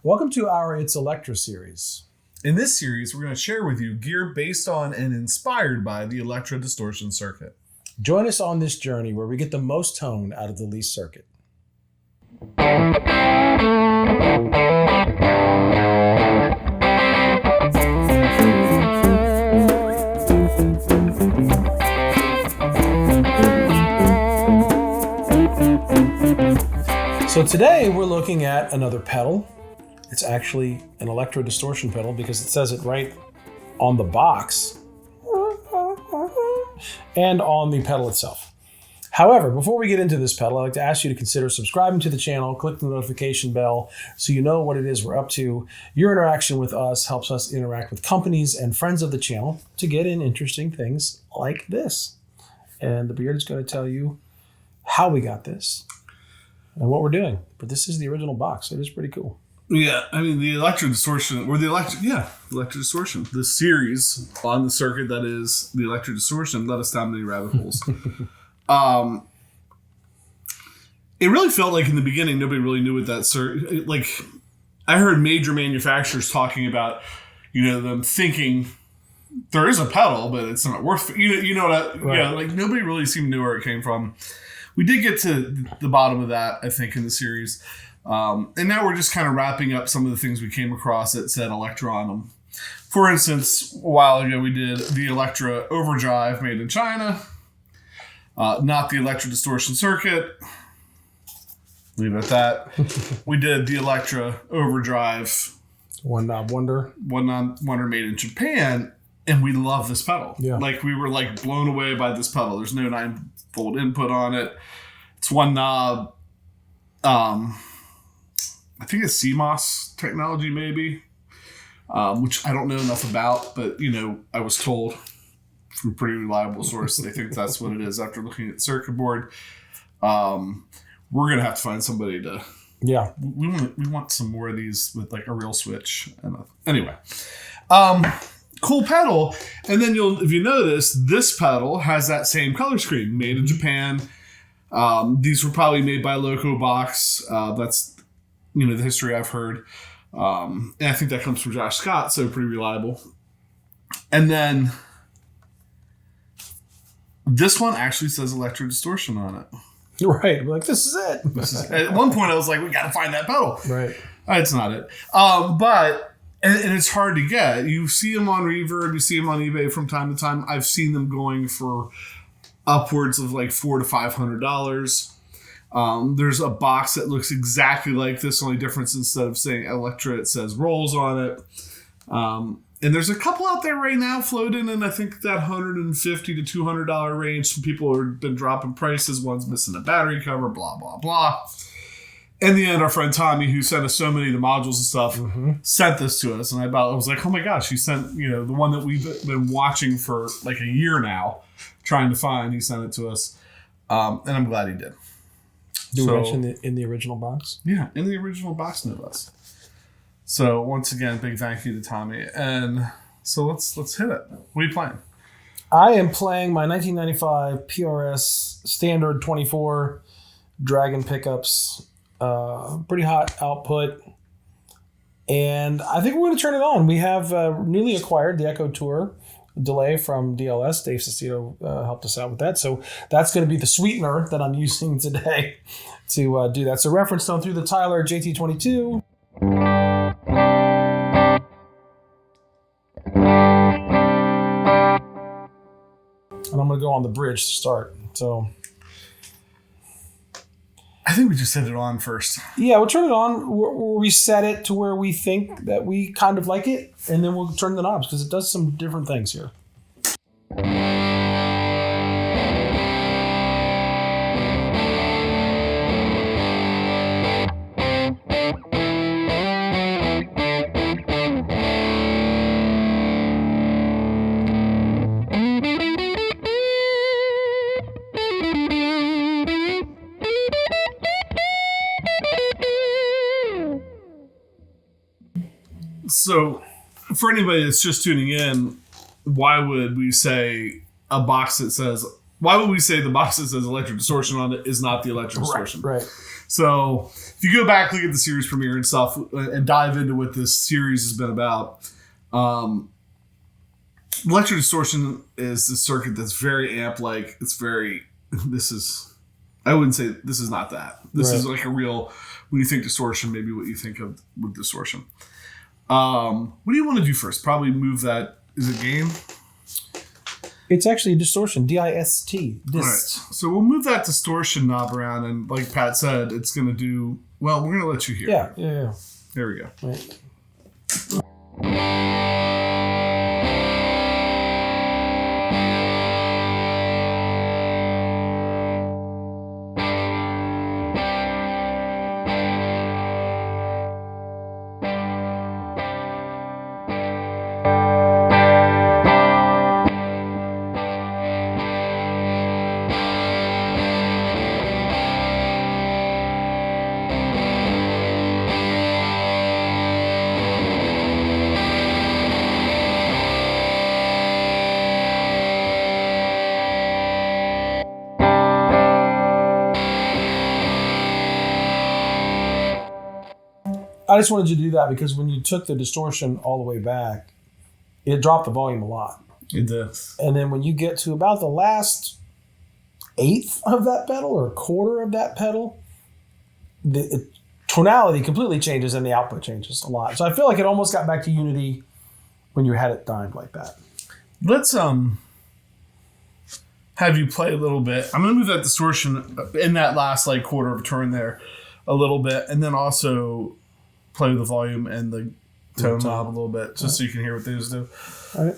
Welcome to our It's Electra series. In this series, we're going to share with you gear based on and inspired by the Electra Distortion circuit. Join us on this journey where we get the most tone out of the least circuit. So today we're looking at another pedal. It's actually an Electra Distortion pedal because it says it right on the box and on the pedal itself. However, before we get into this pedal, I'd like to ask you to consider subscribing to the channel, click the notification bell so you know what it is we're up to. Your interaction with us helps us interact with companies and friends of the channel to get in interesting things like this. And the Beard is going to tell you how we got this and what we're doing. But this is the original box. It is pretty cool. Yeah, I mean, the Electra Distortion, or Electra Distortion, the series on the circuit that is the Electra Distortion, led us down many rabbit holes. It really felt like in the beginning, nobody really knew what that circuit, like, I heard major manufacturers talking about, them thinking there is a pedal, but it's not worth, like nobody really seemed to know where it came from. We did get to the bottom of that, I think, in the series. And now we're just kind of wrapping up some of the things we came across that said Electra on them. For instance, a while ago we did the Electra Overdrive made in China. Not the Electra Distortion circuit. Leave it at that. We did the Electra Overdrive. One knob wonder Made in Japan. And we love this pedal. Yeah. Like we were like blown away by this pedal. There's no 9-volt input on it. It's one knob. I think it's CMOS technology, maybe, which I don't know enough about, but, I was told from a pretty reliable source they think that's what it is after looking at the circuit board. We're going to have to find somebody to... Yeah. We want some more of these with, like, a real switch. Anyway. Cool pedal. And then if you notice, this pedal has that same color scheme, made in Japan. These were probably made by Loco Box. That's... the history I've heard. And I think that comes from Josh Scott, so pretty reliable. And then this one actually says Electra Distortion on it. Right. We're like, this is it. At one point I was like, we got to find that pedal. Right. It's not it. But it's hard to get. You see them on Reverb, you see them on eBay from time to time. I've seen them going for upwards of like $400 to $500. There's a box that looks exactly like this, only difference instead of saying Electra, it says Rolls on it. And there's a couple out there right now floating in, I think, that $150 to $200 range. Some people have been dropping prices. One's missing a battery cover, blah, blah, blah. In the end, our friend Tommy, who sent us so many of the modules and stuff, sent this to us. And I was like, oh my gosh, he sent, the one that we've been watching for like a year now, trying to find. He sent it to us. And I'm glad he did. Do we mention in the original box? Yeah, in the original box, no less. So once again, big thank you to Tommy. And so let's hit it. What are you playing? I am playing my 1995 PRS Standard 24 Dragon pickups. Pretty hot output. And I think we're going to turn it on. We have newly acquired the Echo Tour delay from DLS. Dave Cicito helped us out with that. So that's going to be the sweetener that I'm using today to do that. So reference tone through the Tyler JT22. And I'm going to go on the bridge to start. So I think we just set it on first. Yeah, we'll turn it on. We'll reset it to where we think that we kind of like it. And then we'll turn the knobs because it does some different things here. So, for anybody that's just tuning in, why would we say a box that says why would we say the box that says Electra Distortion on it is not the Electra Distortion? Right. So if you go back, look at the series premiere and stuff, and dive into what this series has been about, Electra Distortion is the circuit that's very amp-like. It's very, I wouldn't say this is not that. This is like a real, when you think distortion, maybe what you think of with distortion. What do you want to do first? Probably move that, is it gain? It's actually distortion, D-I-S-T. All right. So we'll move that distortion knob around, and like Pat said, it's going to do, well, we're going to let you hear. Yeah. There we go. Right. I just wanted you to do that because when you took the distortion all the way back, it dropped the volume a lot. It does. And then when you get to about the last eighth of that pedal or a quarter of that pedal, the tonality completely changes and the output changes a lot. So I feel like it almost got back to unity when you had it timed like that. Let's have you play a little bit. I'm going to move that distortion in that last like quarter of a turn there a little bit, and then also play with the volume and the tone knob a little bit, just so you can hear what these do. All right.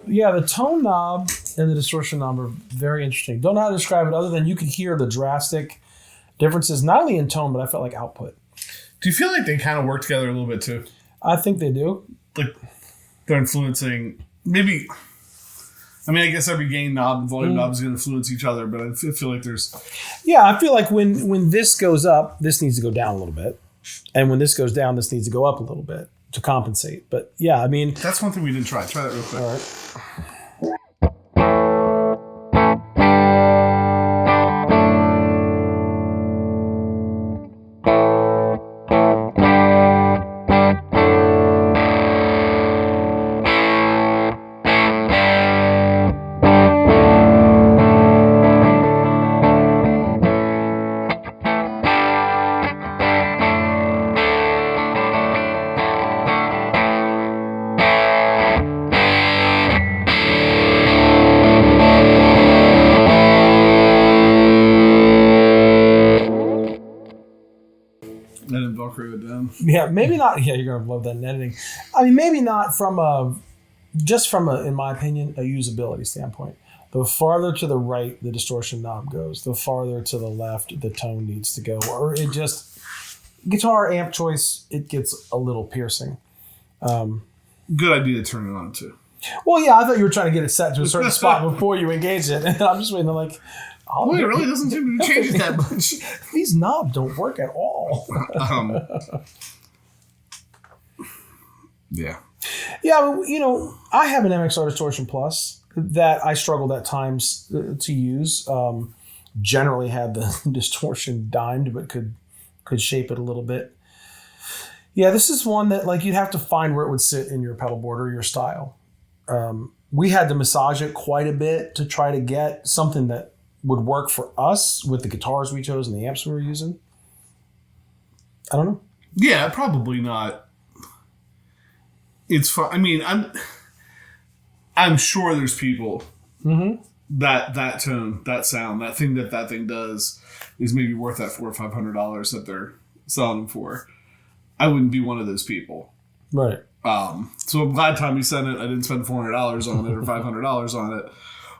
Yeah, the tone knob and the distortion knob are very interesting. Don't know how to describe it other than you could hear the drastic differences, not only in tone, but I felt like output. Do you feel like they kind of work together a little bit too? I think they do. Like they're influencing, maybe, I mean, I guess every gain knob and volume knob is going to influence each other, but I feel like there's... Yeah, I feel like when this goes up, this needs to go down a little bit. And when this goes down, this needs to go up a little bit to compensate. But yeah, I mean... That's one thing we didn't try. Try that real quick. All right. Yeah, maybe not. Yeah, you're gonna love that in editing. I mean, maybe not from in my opinion, a usability standpoint. The farther to the right the distortion knob goes, the farther to the left the tone needs to go. Or it just guitar amp choice, it gets a little piercing. Good idea to turn it on too. Well, yeah, I thought you were trying to get it set to a certain spot before you engage it, and I'm just waiting to like. Oh, it really doesn't seem to change it that much. These knobs don't work at all. Yeah. Yeah, you know, I have an MXR Distortion Plus that I struggled at times to use. Generally had the distortion dimed, but could shape it a little bit. Yeah, this is one that like you'd have to find where it would sit in your pedal board or your style. We had to massage it quite a bit to try to get something that would work for us with the guitars we chose and the amps we were using. I don't know. Yeah, probably not. It's fun. I mean, I'm sure there's people that tone, that sound, that thing does is maybe worth that $400 or $500 that they're selling for. I wouldn't be one of those people. Right. So I'm glad Tommy sent it. I didn't spend $400 on it or $500 on it.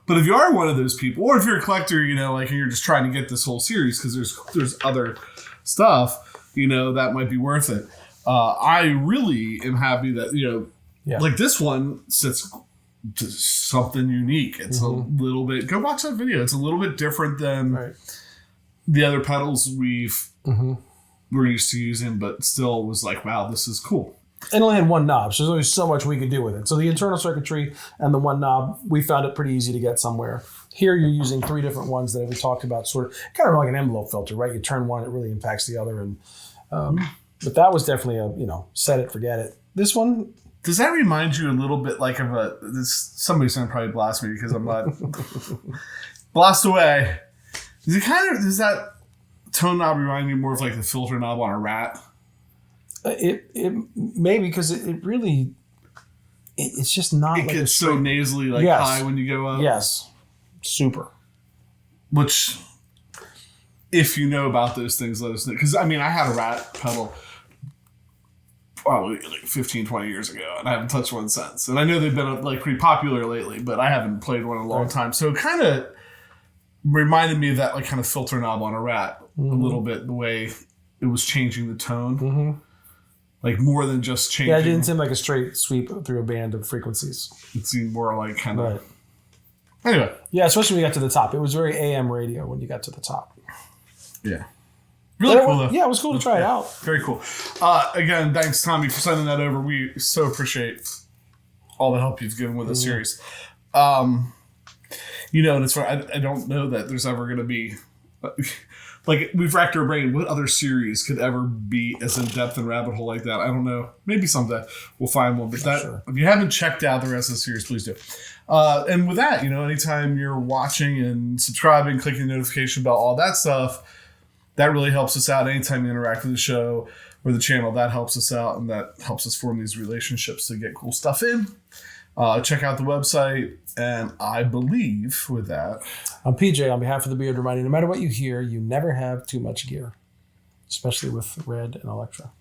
But if you are one of those people, or if you're a collector, you know, like, and you're just trying to get this whole series because there's other stuff, you know, that might be worth it. I really am happy that, you know, like this one sits just something unique. It's a little bit, go watch that video. It's a little bit different than the other pedals we're used to using, but still was like, wow, this is cool. And only had one knob, so there's only so much we could do with it. So the internal circuitry and the one knob, we found it pretty easy to get somewhere. Here you're using 3 different ones that we talked about, sort of kind of like an envelope filter, right? You turn one, it really impacts the other. And but that was definitely a, you know, set it, forget it. This one. Does that remind you a little bit like of somebody's going to probably blast me because I'm not blast away. Does that tone knob remind you more of like the filter knob on a Rat? It maybe because it really it's just not. It like gets so nasally, like high when you go up. Yes, super. Which, if you know about those things, let us know. Because I mean, I had a Rat pedal probably like 15, 20 years ago, and I haven't touched one since. And I know they've been like pretty popular lately, but I haven't played one in a long time. So it kind of reminded me of that like kind of filter knob on a Rat a little bit, the way it was changing the tone. Like more than just changing. Yeah, it didn't seem like a straight sweep through a band of frequencies. It seemed more like kind of. Anyway. Yeah, especially when we got to the top. It was very AM radio when you got to the top. Yeah. Really cool, though. Yeah, it was cool to try it out. Very cool. Again, thanks, Tommy, for sending that over. We so appreciate all the help you've given with the series. You know, and it's funny, I don't know that there's ever going to be. Like, we've racked our brain. What other series could ever be as in-depth and rabbit hole like that? I don't know. Maybe someday we'll find one. But if you haven't checked out the rest of the series, please do. And with that, you know, anytime you're watching and subscribing, clicking the notification bell, all that stuff, that really helps us out. Anytime you interact with the show or the channel, that helps us out. And that helps us form these relationships to get cool stuff in. Check out the website. And I believe with that, I'm PJ on behalf of the Beard reminding no matter what you hear, you never have too much gear, especially with Red and Electra.